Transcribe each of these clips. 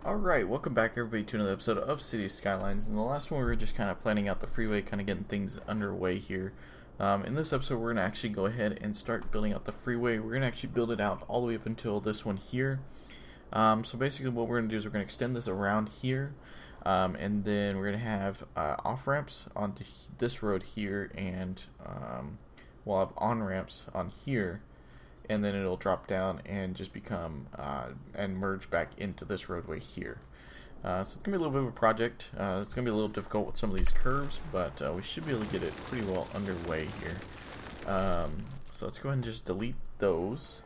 Alright, welcome back everybody to another episode of City Skylines. In the last one we were just kind of planning out the freeway, kind of getting things underway here. In this episode we're going to actually go ahead and start building out the freeway. We're going to actually build it out all the way up until this one here. So basically what we're going to do is we're going to extend this around here. And then we're going to have off-ramps onto this road here, and we'll have on-ramps on here. And then it'll drop down and just become and merge back into this roadway here. So it's gonna be a little bit of a project. It's gonna be a little difficult with some of these curves, but we should be able to get it pretty well underway here. So let's go ahead and just delete those.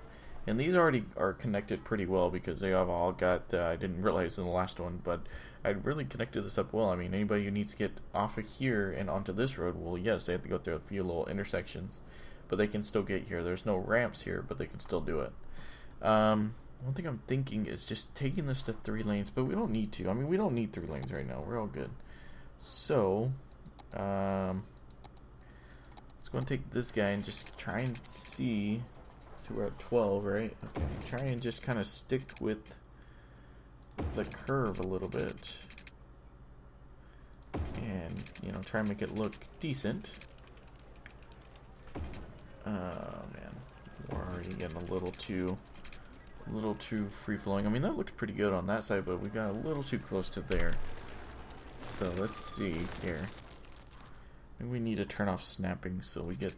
And these already are connected pretty well because they have all got. I didn't realize in the last one, but I really connected this up well. I mean, anybody who needs to get off of here and onto this road, well, yes, they have to go through a few little intersections. But they can still get here. There's no ramps here, but they can still do it. One thing I'm thinking is just taking this to 3 lanes, but we don't need to. I mean, we don't need 3 lanes right now. We're all good. So, let's go and take this guy and just try and see. So we're at 12, right? Okay, try and just kind of stick with the curve a little bit. And, you know, try and make it look decent. Man, we're already getting a little too free flowing. I mean, that looks pretty good on that side, but we got a little too close to there. So let's see here. Maybe we need to turn off snapping, so we get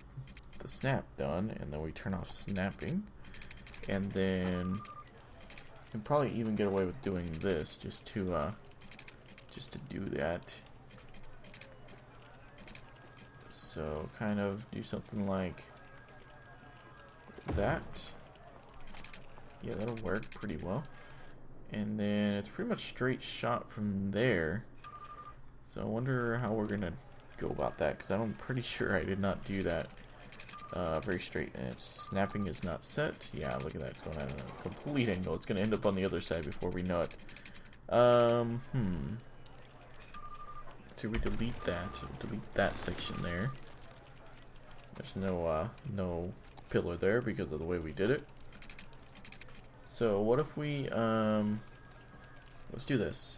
the snap done, and then we turn off snapping, and then we can probably even get away with doing this just to do that. So kind of do something like that. Yeah, that'll work pretty well. And then it's pretty much straight shot from there. So I wonder how we're gonna go about that, because I'm pretty sure I did not do that very straight. And it's snapping is not set. Yeah, look at that. It's going at a complete angle. It's gonna end up on the other side before we know it. So we delete that. Delete that section there. There's no pillar there because of the way we did it. So what if we let's do this.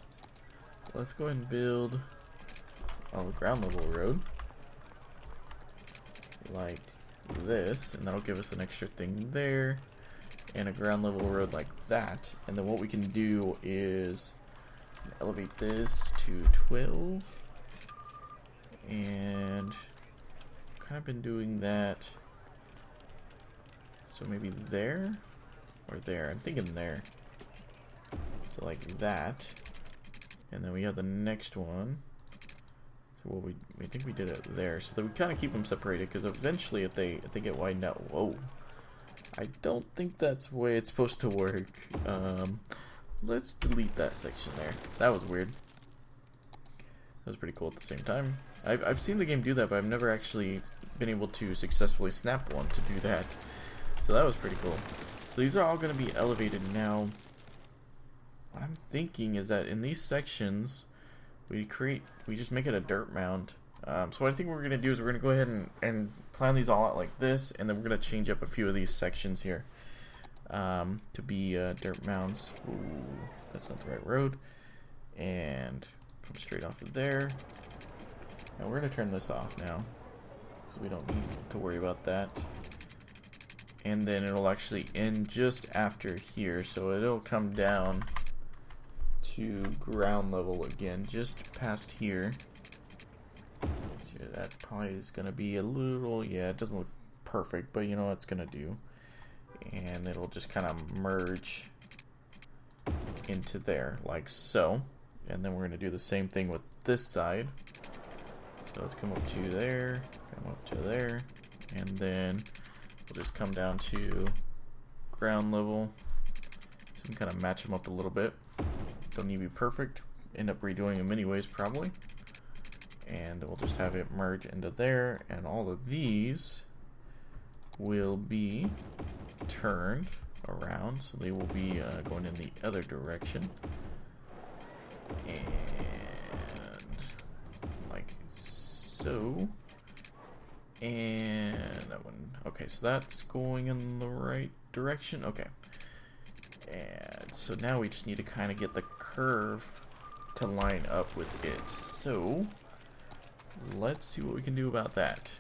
Let's go ahead and build a ground level road like this, and that'll give us an extra thing there, and a ground level road like that. And then what we can do is elevate this to 12, and kind of been doing that. So maybe there or there. I'm thinking there. So like that, and then we have the next one. So what we think we did it there, so that we kind of keep them separated, because eventually if they get widened out, whoa, I don't think that's the way it's supposed to work. Let's delete that section there. That was weird. That was pretty cool at the same time. I've seen the game do that, but I've never actually been able to successfully snap one to do that. So that was pretty cool. So these are all going to be elevated now. What I'm thinking is that in these sections, we just make it a dirt mound. So what I think we're going to do is we're going to go ahead and plan these all out like this, and then we're going to change up a few of these sections here to be dirt mounds. Ooh, that's not the right road. And come straight off of there. Now we're going to turn this off now, because we don't need to worry about that. And then it'll actually end just after here, so it'll come down to ground level again, just past here. So that probably is going to be a little, yeah, it doesn't look perfect, but you know what it's going to do. And it'll just kind of merge into there, like so. And then we're going to do the same thing with this side. So let's come up to there, come up to there, and then we'll just come down to ground level. So we can kind of match them up a little bit. Don't need to be perfect. End up redoing them anyways, probably. And we'll just have it merge into there, and all of these will be turned around, so they will be going in the other direction. And like so. And that one. Okay, so that's going in the right direction. Okay. And So now we just need to kind of get the curve to line up with it. So let's see what we can do about that.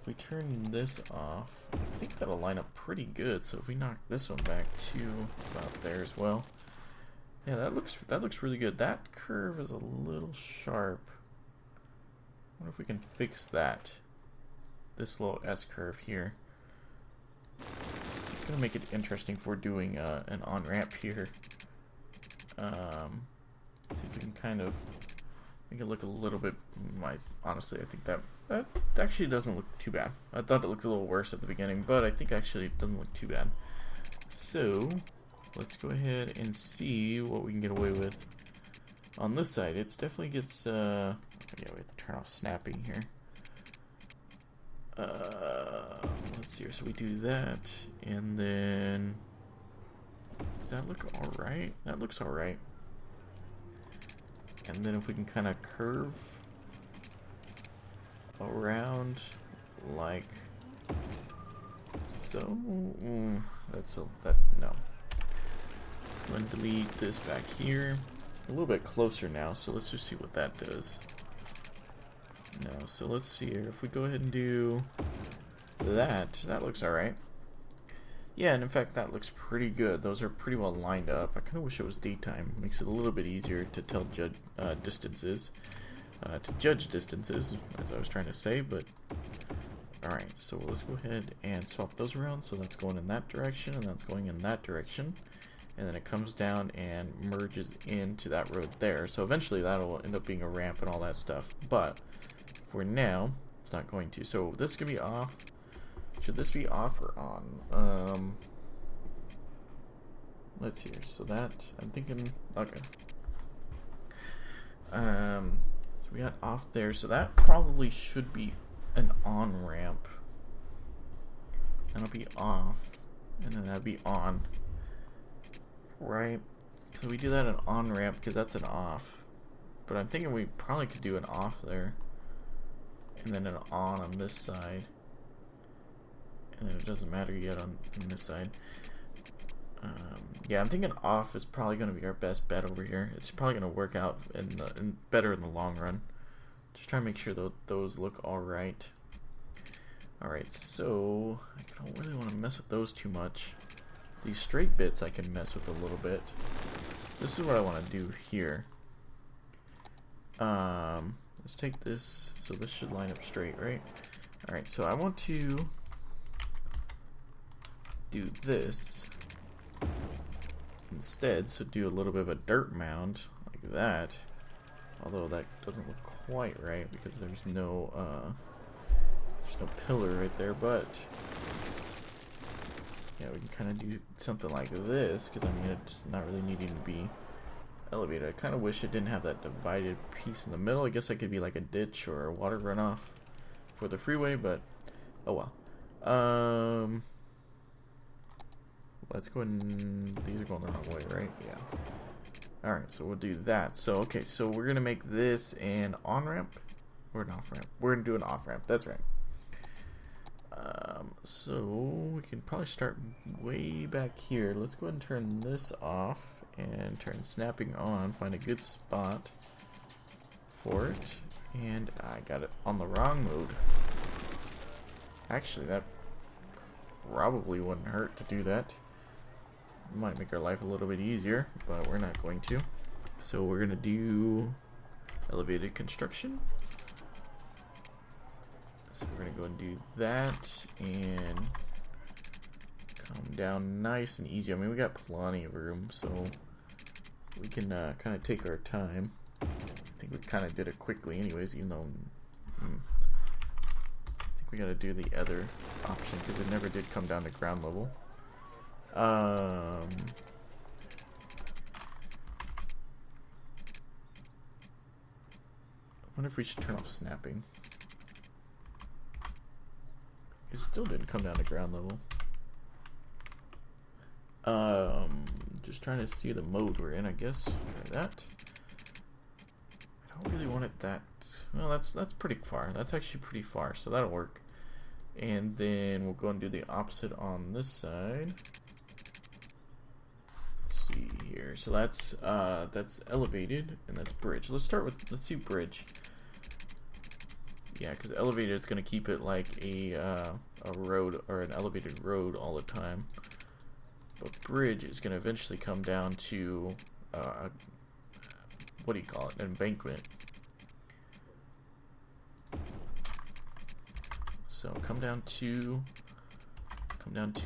If we turn this off, I think that'll line up pretty good. So if we knock this one back to about there as well. Yeah, that looks really good. That curve is a little sharp. I wonder if we can fix that. This little S curve here. It's gonna make it interesting for doing an on-ramp here. See if we can kind of make it look a little bit. Honestly, I think that actually doesn't look too bad. I thought it looked a little worse at the beginning, but I think actually it doesn't look too bad. So let's go ahead and see what we can get away with on this side. It's definitely gets. Yeah, we have to turn off snapping here. Let's see here. So we do that, and then does that look all right? That looks all right. And then if we can kind of curve around like so. No. Let's go and delete this back here. A little bit closer now, so let's just see what that does. No, so let's see here. If we go ahead and do that looks alright. Yeah, and in fact, that looks pretty good. Those are pretty well lined up. I kind of wish it was daytime. Makes it a little bit easier to tell distances. To judge distances, as I was trying to say, but alright, so let's go ahead and swap those around. So that's going in that direction, and that's going in that direction. And then it comes down and merges into that road there. So eventually that'll end up being a ramp and all that stuff. But for now, it's not going to. So this could be off. Should this be off or on? Let's see here. So that, I'm thinking, okay. So we got off there. So that probably should be an on ramp. That'll be off. And then that'll be on. Right? So we do that an on ramp because that's an off. But I'm thinking we probably could do an off there. And then an on this side. And then it doesn't matter yet on this side. Yeah, I'm thinking off is probably going to be our best bet over here. It's probably going to work out better in the long run. Just try to make sure those look alright. Alright, so I don't really want to mess with those too much. These straight bits I can mess with a little bit. This is what I want to do here. Let's take this. So this should line up straight, right? Alright, so I want to do this instead. So do a little bit of a dirt mound like that. Although that doesn't look quite right because there's no pillar right there, but yeah, we can kind of do something like this because I mean it's not really needing to be elevated. I kind of wish it didn't have that divided piece in the middle. I guess that could be like a ditch or a water runoff for the freeway, but oh well. Let's go ahead and these are going the wrong way, right? Yeah. Alright, so we'll do that. So okay, so we're gonna make this an on-ramp or an off-ramp. We're gonna do an off-ramp, that's right. So we can probably start way back here. Let's go ahead and turn this off and turn snapping on. Find a good spot for it. And I got it on the wrong mode. Actually, that probably wouldn't hurt to do that. Might make our life a little bit easier, but we're not going to. So we're gonna do elevated construction. So we're gonna go and do that and come down nice and easy. I mean, we got plenty of room, so we can kind of take our time. I think we kind of did it quickly anyways, even though I think we gotta do the other option because it never did come down to ground level. I wonder if we should turn off snapping. It still didn't come down to ground level. Just trying to see the mode we're in, I guess. Try that. I don't really want it that... Well, that's pretty far. That's actually pretty far, so that'll work. And then we'll go and do the opposite on this side. see here. So that's elevated and that's bridge. Let's do bridge. Yeah, because elevated is going to keep it like a road or an elevated road all the time. But bridge is going to eventually come down to what do you call it? An embankment. So come down two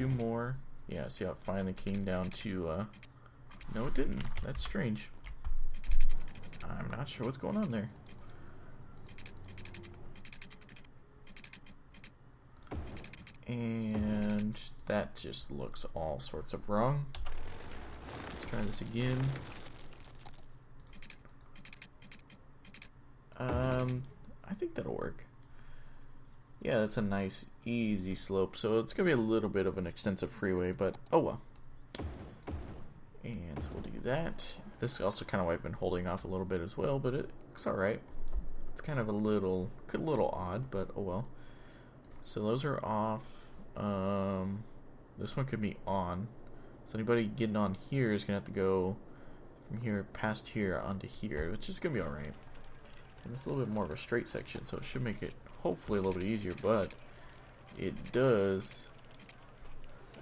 more. Yeah, see how it finally came down to no, it didn't. That's strange. I'm not sure what's going on there. And that just looks all sorts of wrong. Let's try this again. I think that'll work. Yeah, that's a nice, easy slope. So it's going to be a little bit of an extensive freeway, but oh well. And so we'll do that. This is also kind of why I've been holding off a little bit as well, but it looks alright. It's kind of a little odd, but oh well. So those are off. This one could be on. So anybody getting on here is going to have to go from here past here onto here, which is going to be alright. And it's a little bit more of a straight section, so it should make it hopefully a little bit easier, but it does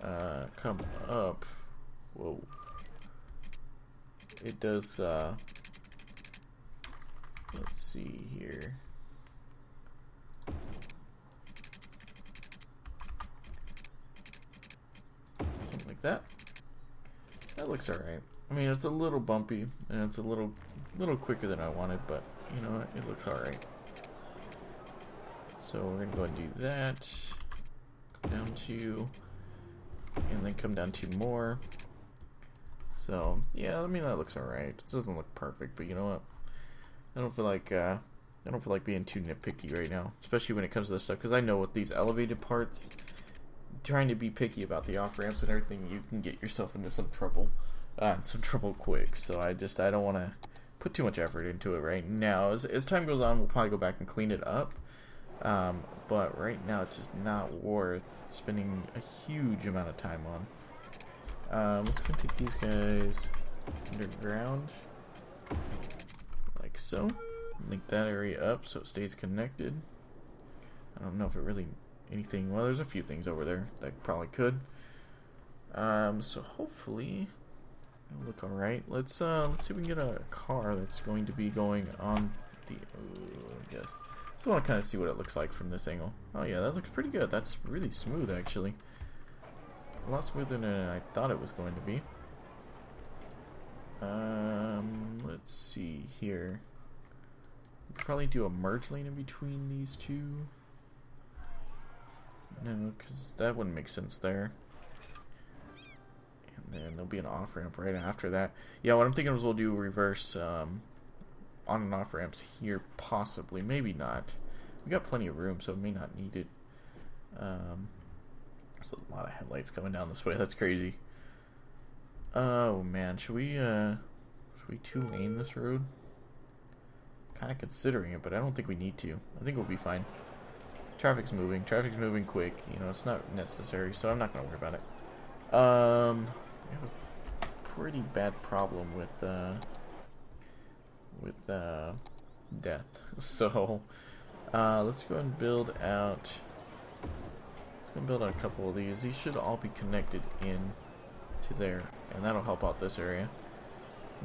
come up. Whoa. It does, let's see here. Something like that. That looks alright. I mean, it's a little bumpy, and it's a little quicker than I wanted, but you know what? It looks alright. So we're going to go and do that. Come down 2. And then come down 2 more. So, yeah, I mean, that looks alright. It doesn't look perfect, but you know what? I don't feel like being too nitpicky right now. Especially when it comes to this stuff. Because I know with these elevated parts, trying to be picky about the off-ramps and everything, you can get yourself into some trouble. Some trouble quick. So I don't want to put too much effort into it right now. As time goes on, we'll probably go back and clean it up. But right now it's just not worth spending a huge amount of time on. Let's go take these guys underground, like so. Link that area up so it stays connected. I don't know if it really anything. Well, there's a few things over there that probably could. So hopefully it'll look all right. Let's see if we can get a car that's going to be going on the. I guess. So I want to kind of see what it looks like from this angle. Oh yeah, that looks pretty good. That's really smooth actually. A lot smoother than I thought it was going to be. Let's see here. We could probably do a merge lane in between these two. No, because that wouldn't make sense there. And then there'll be an off ramp right after that. Yeah, what I'm thinking is we'll do reverse on and off ramps here, possibly, maybe not. We got plenty of room, so we may not need it. There's a lot of headlights coming down this way. That's crazy. Oh man, should we 2-lane this road? Kind of considering it, but I don't think we need to. I think we'll be fine. Traffic's moving quick. You know, it's not necessary, so I'm not gonna worry about it. We have a pretty bad problem with death. So let's go and build out. Let's go and build out a couple of these. These should all be connected in to there, and that'll help out this area.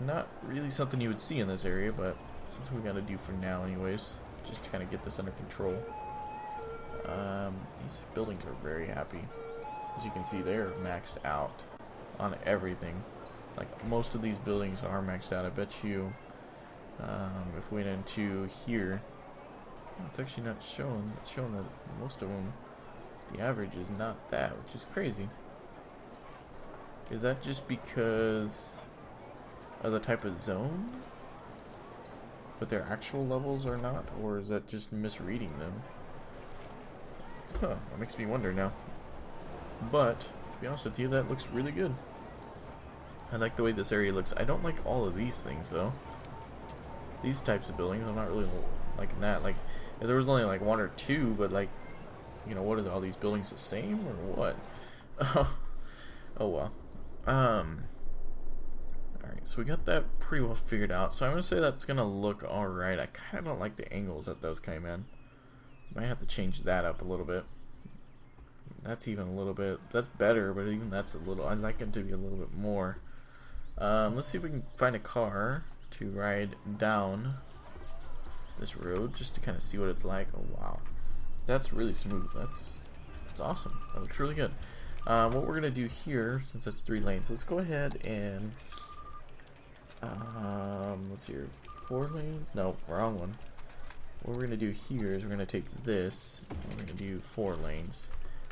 Not really something you would see in this area, but something we gotta do for now, anyways, just to kind of get this under control. These buildings are very happy. As you can see, they're maxed out on everything. Like most of these buildings are maxed out. I bet you. If we went into here, it's actually not showing. It's showing that most of them, the average is not that, which is crazy. Is that just because of the type of zone? But their actual levels are not? Or is that just misreading them? Huh, that makes me wonder now. But, to be honest with you, that looks really good. I like the way this area looks. I don't like all of these things, though. These types of buildings, I'm not really liking that. Like, if there was only like 1 or 2, but like, you know, what are all these buildings the same or what? Oh well. Alright, so we got that pretty well figured out. So I'm going to say that's going to look alright. I kind of don't like the angles that those came in. Might have to change that up a little bit. That's even a little bit, that's better, but even that's a little, I'd like it to be a little bit more. Let's see if we can find a car to ride down this road just to kind of see what it's like. Oh wow, that's really smooth. That's awesome. That looks really good. What we're gonna do here, since that's 3 lanes, let's go ahead and let's see here, 4 lanes. No, wrong one. What we're gonna do here is we're gonna take this and we're gonna do 4 lanes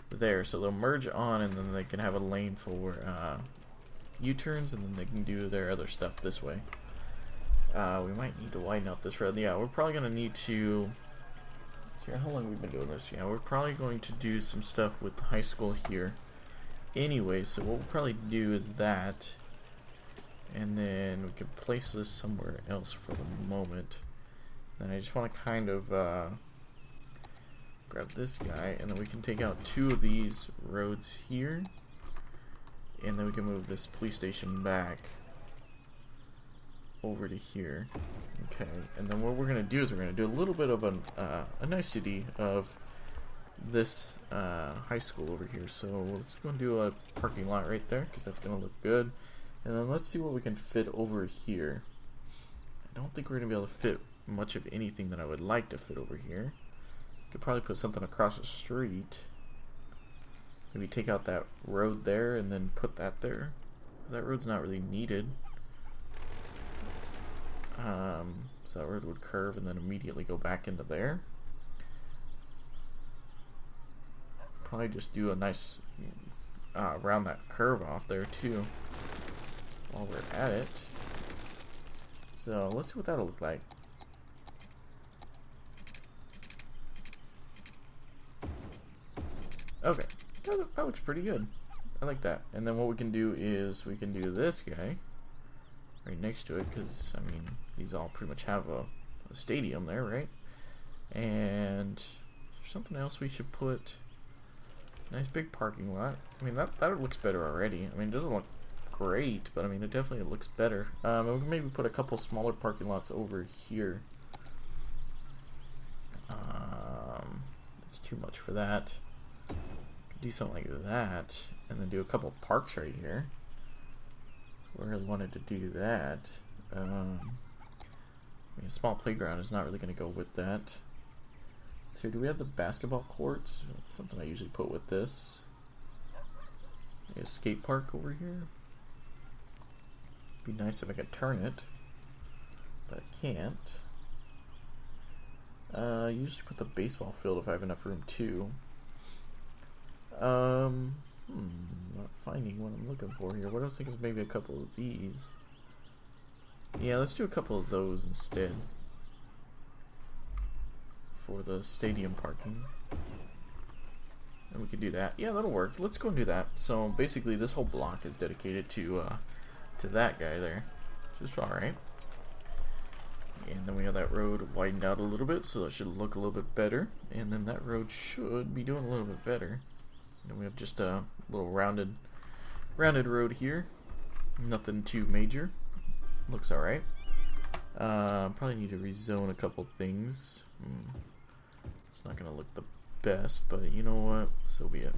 there, so they'll merge on, and then they can have a lane for U-turns, and then they can do their other stuff this way. We might need to widen out this road. Yeah, we're probably going to need to see how long we've been doing this. Yeah, we're probably going to do some stuff with the high school here anyway, so what we'll probably do is that, and then we can place this somewhere else for the moment. Then I just want to kind of grab this guy, and then we can take out 2 of these roads here, and then we can move this police station back over to here. Okay, and then what we're going to do is we're going to do a little bit of a nicety of this high school over here. So let's go and do a parking lot right there, because that's going to look good. And then let's see what we can fit over here. I don't think we're going to be able to fit much of anything that I would like to fit over here. Could probably put something across the street. Maybe take out that road there and then put that there. That road's not really needed. So that road would curve and then immediately go back into there. Probably just do a nice round that curve off there too while we're at it. So let's see what that'll look like. Okay, that looks pretty good. I like that. And then what we can do is we can do this guy right next to it, because I mean these all pretty much have a stadium there, right? And is there something else we should put? Nice big parking lot. I mean that looks better already. I mean it doesn't look great, but I mean it definitely looks better. We can maybe put a couple smaller parking lots over here. That's too much for that. Do something like that, and then do a couple parks right here. We really wanted to do that. I mean, a small playground is not really going to go with that. So do we have the basketball courts? That's something I usually put with this. A skate park over here. Be nice if I could turn it, but I can't. Usually put the baseball field if I have enough room too. Not finding what I'm looking for here. What I was thinking is maybe a couple of these. Yeah, let's do a couple of those instead for the stadium parking. And we could do that. Yeah, that'll work. Let's go and do that. So basically this whole block is dedicated to that guy there. Just alright. And then we have that road widened out a little bit, so that should look a little bit better. And then that road should be doing a little bit better. And we have just a little rounded road here. Nothing too major. Looks alright. Probably need to rezone a couple things. It's not going to look the best, but you know what? So be it.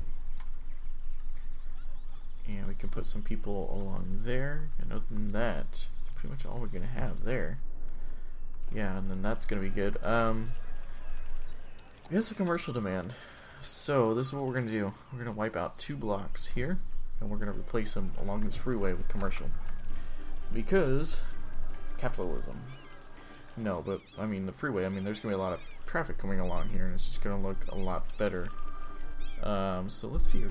And we can put some people along there. And other than that, it's pretty much all we're going to have there. Yeah, and then that's going to be good. Here's a commercial demand. So this is what we're going to do. We're going to wipe out 2 blocks here, and we're going to replace them along this freeway with commercial. Because capitalism. No, but I mean the freeway, I mean there's going to be a lot of traffic coming along here, and it's just going to look a lot better. So let's see.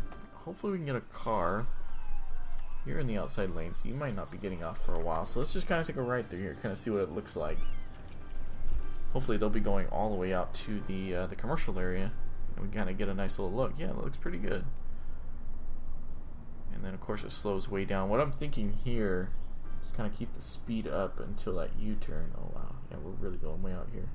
Hopefully we can get a car. You're in the outside lane, so you might not be getting off for a while. So let's just kind of take a right through here, kind of see what it looks like. Hopefully they'll be going all the way out to the commercial area, and we kind of get a nice little look. Yeah, it looks pretty good. And then of course it slows way down. What I'm thinking here is kind of keep the speed up until that U-turn. Oh wow, yeah, we're really going way out here.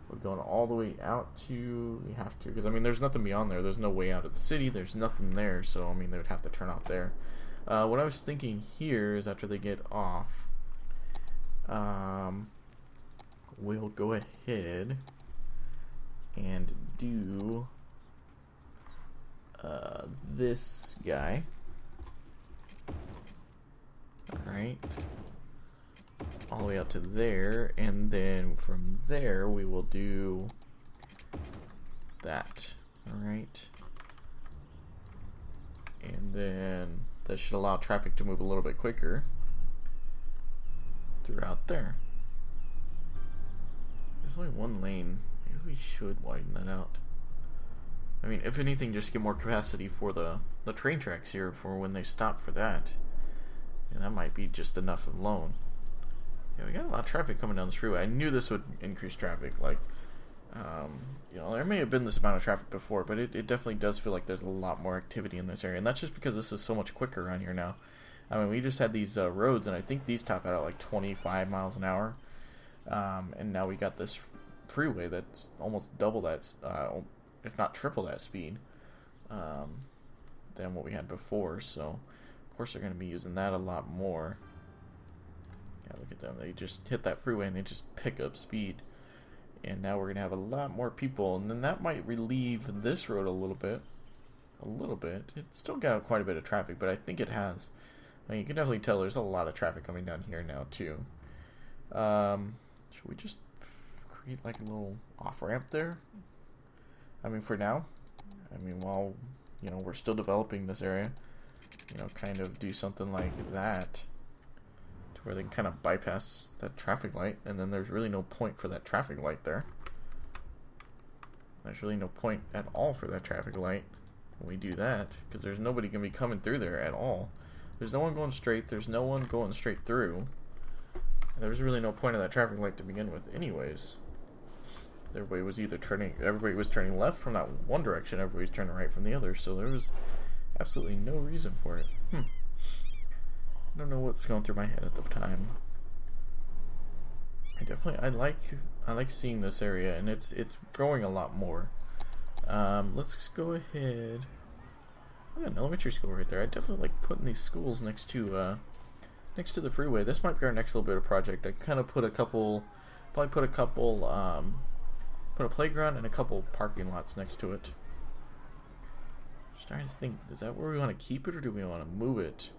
We're going all the way out to, we have to, because I mean there's nothing beyond there. There's no way out of the city. There's nothing there, so I mean they would have to turn out there. What I was thinking here is after they get off, we'll go ahead and do this guy. Alright. All the way out to there, and then from there we will do that. Alright. And then that should allow traffic to move a little bit quicker throughout there. There's only one lane. Maybe we should widen that out. I mean, if anything, just get more capacity for the train tracks here for when they stop for that. And that might be just enough alone. Yeah, we got a lot of traffic coming down this freeway. I knew this would increase traffic. Like, you know, there may have been this amount of traffic before, but it definitely does feel like there's a lot more activity in this area. And that's just because this is so much quicker around here now. I mean, we just had these roads, and I think these top out at like 25 miles an hour. And now we got this freeway that's almost double that, if not triple that speed than what we had before. So, of course, they're going to be using that a lot more. Yeah, look at them. They just hit that freeway and they just pick up speed. And now we're going to have a lot more people. And then that might relieve this road a little bit. A little bit. It's still got quite a bit of traffic, but I think it has. I mean, you can definitely tell there's a lot of traffic coming down here now, too. Should we just create like a little off-ramp there? I mean, for now. I mean, while, you know, we're still developing this area. You know, kind of do something like that. Where they can kind of bypass that traffic light, and then there's really no point for that traffic light there. There's really no point at all for that traffic light when we do that, because there's nobody going to be coming through there at all. There's no one going straight, there's no one going straight through. And there's really no point of that traffic light to begin with anyways. Everybody was turning left from that one direction, everybody was turning right from the other, so there was absolutely no reason for it. I don't know what's going through my head at the time. I like seeing this area, and it's growing a lot more. Let's just go ahead. I got an elementary school right there. I definitely like putting these schools next to the freeway. This might be our next little bit of project. I kind of put a playground and a couple parking lots next to it. Just trying to think, is that where we want to keep it, or do we want to move it?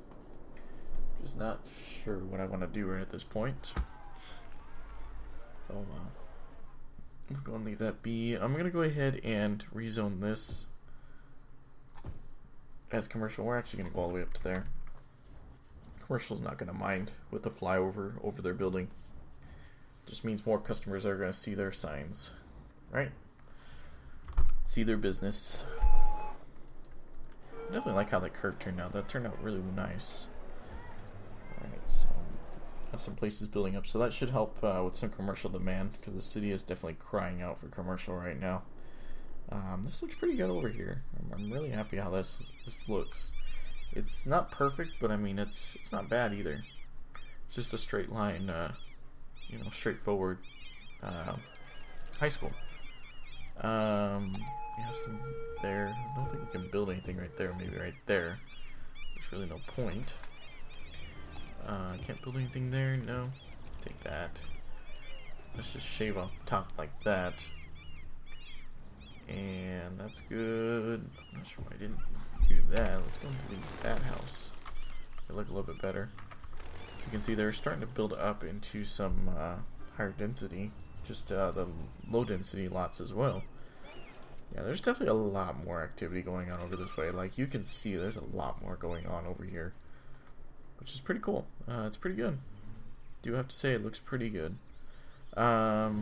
Just not sure what I want to do right at this point. Oh, I'm going to leave that be. I'm going to go ahead and rezone this as commercial. We're actually going to go all the way up to there. Commercial's not going to mind with the flyover over their building. Just means more customers are going to see their signs, right? See their business. I definitely like how that curve turned out. That turned out really nice. Alright, so got some places building up, so that should help with some commercial demand, because the city is definitely crying out for commercial right now. This looks pretty good over here. I'm really happy how this looks. It's not perfect, but I mean it's not bad either. It's just a straight line, you know, straightforward high school. We have some there. I don't think we can build anything right there. Maybe right there. There's really no point. Can't build anything there. No. Take that. Let's just shave off the top like that. And that's good. I'm not sure why I didn't do that. Let's go and delete that house. They look a little bit better. You can see they're starting to build up into some higher density. Just the low density lots as well. Yeah, there's definitely a lot more activity going on over this way. Like, you can see there's a lot more going on over here, which is pretty cool. It's pretty good. Do have to say it looks pretty good. Why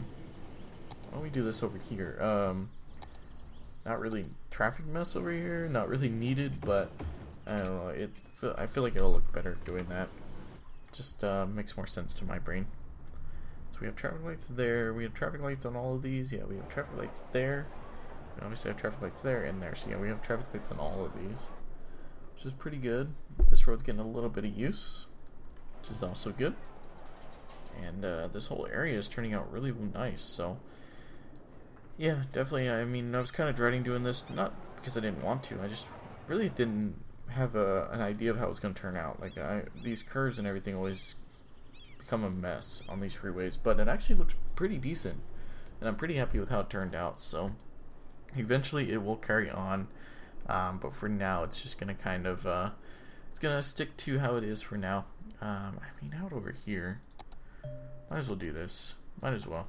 don't we do this over here? Not really traffic mess over here. Not really needed, but I don't know. I feel like it'll look better doing that. Just makes more sense to my brain. So we have traffic lights there. We have traffic lights on all of these. Yeah, we have traffic lights there. We obviously have traffic lights there and there. So yeah, we have traffic lights on all of these, which is pretty good. This road's getting a little bit of use, which is also good. And this whole area is turning out really nice. So yeah, definitely. I mean, I was kind of dreading doing this, not because I didn't want to. I just really didn't have an idea of how it's going to turn out. Like these curves and everything always become a mess on these freeways, but it actually looks pretty decent, and I'm pretty happy with how it turned out. So eventually it will carry on, but for now it's just going to kind of it's going to stick to how it is for now. I mean, out over here, might as well do this. Might as well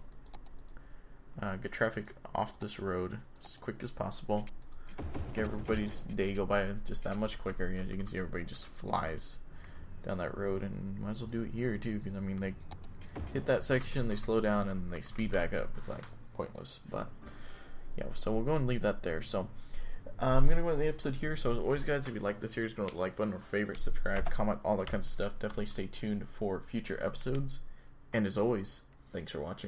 get traffic off this road as quick as possible. Make everybody's day go by just that much quicker. As you can see, everybody just flies down that road, and might as well do it here too, because I mean, they hit that section, they slow down, and they speed back up. It's like pointless, but yeah. So we'll go and leave that there. So I'm gonna go into the episode here. So as always, guys, if you like the series, go to the like button or favorite, subscribe, comment, all that kinds of stuff. Definitely stay tuned for future episodes. And as always, thanks for watching.